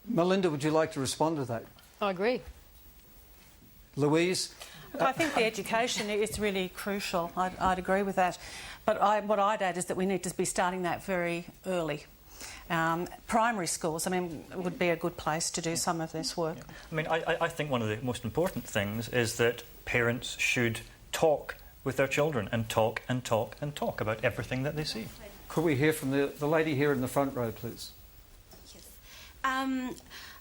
Melinda, would you like to respond to that? I agree. Louise? I think the education is really crucial. I'd agree with that. But what I'd add is that we need to be starting that very early. Primary schools, I mean, would be a good place to do some of this work. Yeah. I mean, I think one of the most important things is that parents should talk with their children and talk and talk and talk about everything that they see. Could we hear from the lady here in the front row, please? Yes.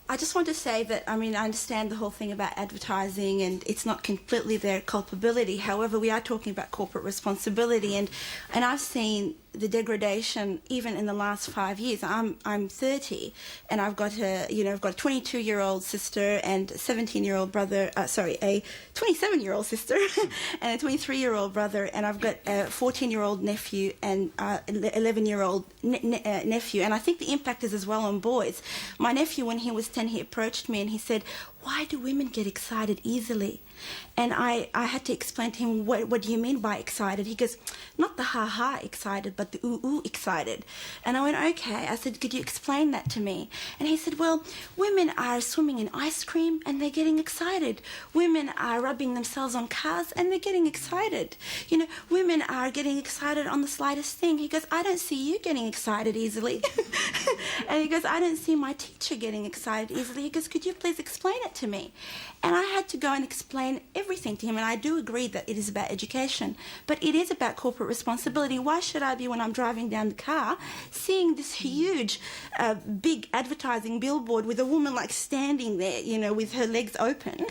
I just want to say that, I mean, I understand the whole thing about advertising and it's not completely their culpability. However, we are talking about corporate responsibility, and I've seen the degradation even in the last 5 years. I'm 30 and I've got a 22-year-old sister and a 17-year-old brother, a 27-year-old sister and a 23-year-old brother, and I've got a 14-year-old nephew and 11-year-old nephew, and I think the impact is as well on boys. My nephew, when he was 10, he approached me and he said, "Why do women get excited easily?" And I had to explain to him, what do you mean by excited? He goes, "Not the ha-ha excited, but the ooh-ooh excited." And I went, okay. I said, "Could you explain that to me?" And he said, "Well, women are swimming in ice cream and they're getting excited. Women are rubbing themselves on cars and they're getting excited. You know, women are getting excited on the slightest thing." He goes, "I don't see you getting excited easily." And he goes, "I don't see my teacher getting excited easily." He goes, "Could you please explain it to me?" And I had to go and explain everything to him, and I do agree that it is about education, but it is about corporate responsibility. Why should I be, when I'm driving down the car, seeing this huge, big advertising billboard with a woman like standing there, you know, with her legs open,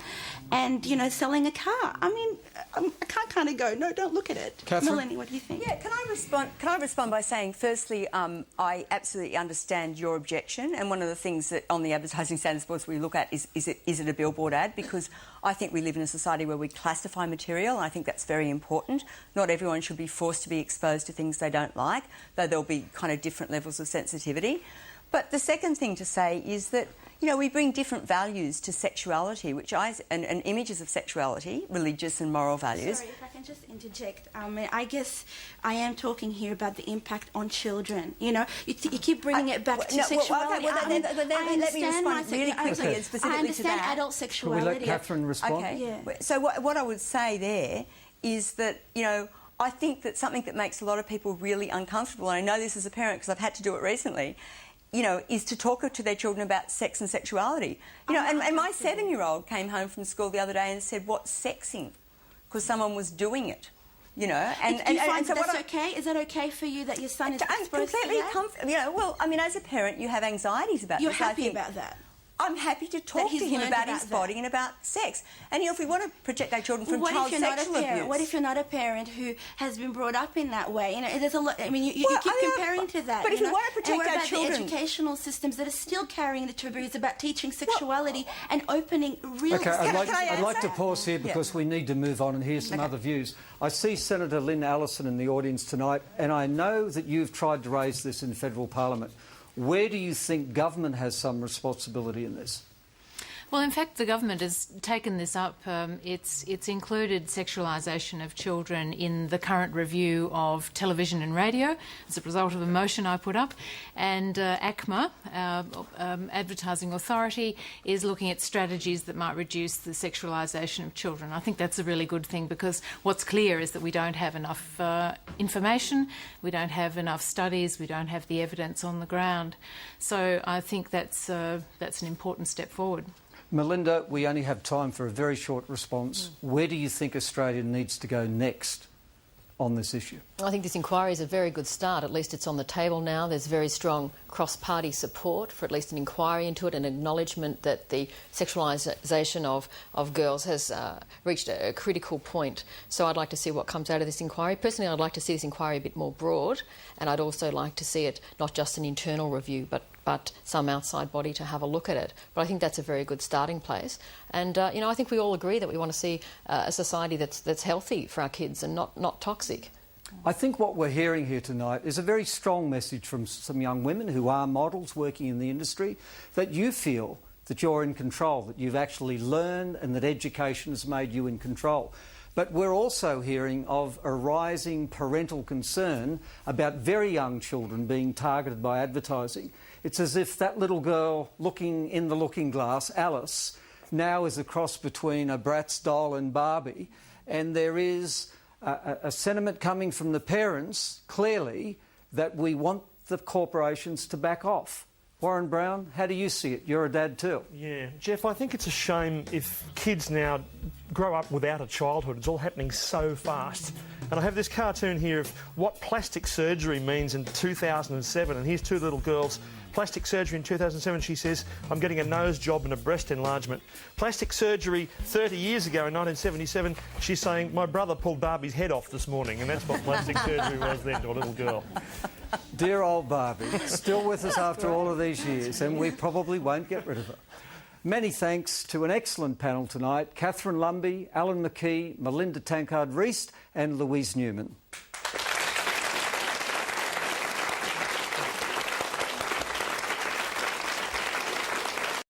and, you know, selling a car? I mean, I can't kind of go, no, don't look at it. Catherine? Melanie, what do you think? Yeah, can I respond by saying, firstly, I absolutely understand your objection, and one of the things that on the Advertising Standards Board we look at is it a billboard ad? Because I think we live in a society where we classify material, and I think that's very important. Not everyone should be forced to be exposed to things they don't like, though there'll be kind of different levels of sensitivity. But the second thing to say is that, you know, we bring different values to sexuality, and images of sexuality, religious and moral values. Sorry, if I can just interject. I guess I am talking here about the impact on children. You know, you keep bringing it back to sexuality. Let me respond really quickly and specifically to that. I understand adult Shall sexuality. we let Catherine respond? Okay. Yeah. So what I would say there is that, you know, I think that something that makes a lot of people really uncomfortable, and I know this as a parent because I've had to do it recently, you know, is to talk to their children about sex and sexuality. You know, and my 7-year-old came home from school the other day and said, "What's sexing?" Because someone was doing it. You know, do you find so that's okay? Is that okay for you that your son is exposed to that? You know, well, I mean, as a parent, you have anxieties about You're this. happy about that? I'm happy to talk to him about his body and about sex. And, you know, if we want to protect our children from child sexual abuse... What if you're not a parent who has been brought up in that way? You know, there's a lot... I mean, you keep comparing to that. But if we want to protect our children... the educational systems that are still carrying the taboos about teaching sexuality and opening real... Okay, I'd like to pause here because we need to move on and hear some other views. I see Senator Lynn Allison in the audience tonight, and I know that you've tried to raise this in federal parliament. Where do you think government has some responsibility in this? Well, in fact, the government has taken this up. It's included sexualisation of children in the current review of television and radio as a result of a motion I put up. And ACMA, Advertising Authority, is looking at strategies that might reduce the sexualisation of children. I think that's a really good thing because what's clear is that we don't have enough information, we don't have enough studies, we don't have the evidence on the ground. So I think that's an important step forward. Melinda, we only have time for a very short response. Where do you think Australia needs to go next on this issue? I think this inquiry is a very good start. At least it's on the table now. There's very strong cross-party support for at least an inquiry into it, an acknowledgement that the sexualisation of girls has reached a critical point. So I'd like to see what comes out of this inquiry. Personally, I'd like to see this inquiry a bit more broad, and I'd also like to see it not just an internal review, but some outside body to have a look at it. But I think that's a very good starting place. And, you know, I think we all agree that we want to see a society that's healthy for our kids and not toxic. I think what we're hearing here tonight is a very strong message from some young women who are models working in the industry, that you feel that you're in control, that you've actually learned and that education has made you in control. But we're also hearing of a rising parental concern about very young children being targeted by advertising. It's as if that little girl looking in the looking glass, Alice, now is a cross between a Bratz doll and Barbie, and there is a sentiment coming from the parents, clearly, that we want the corporations to back off. Warren Brown, how do you see it? You're a dad too. Yeah, Jeff, I think it's a shame if kids now grow up without a childhood. It's all happening so fast. And I have this cartoon here of what plastic surgery means in 2007. And here's two little girls. Plastic surgery in 2007, she says, I'm getting a nose job and a breast enlargement. Plastic surgery 30 years ago in 1977, she's saying, my brother pulled Barbie's head off this morning. And that's what plastic surgery was then to a little girl. Dear old Barbie, still with us after all of these years, and we probably won't get rid of her. Many thanks to an excellent panel tonight: Catherine Lumby, Alan McKee, Melinda Tankard-Reist and Louise Newman.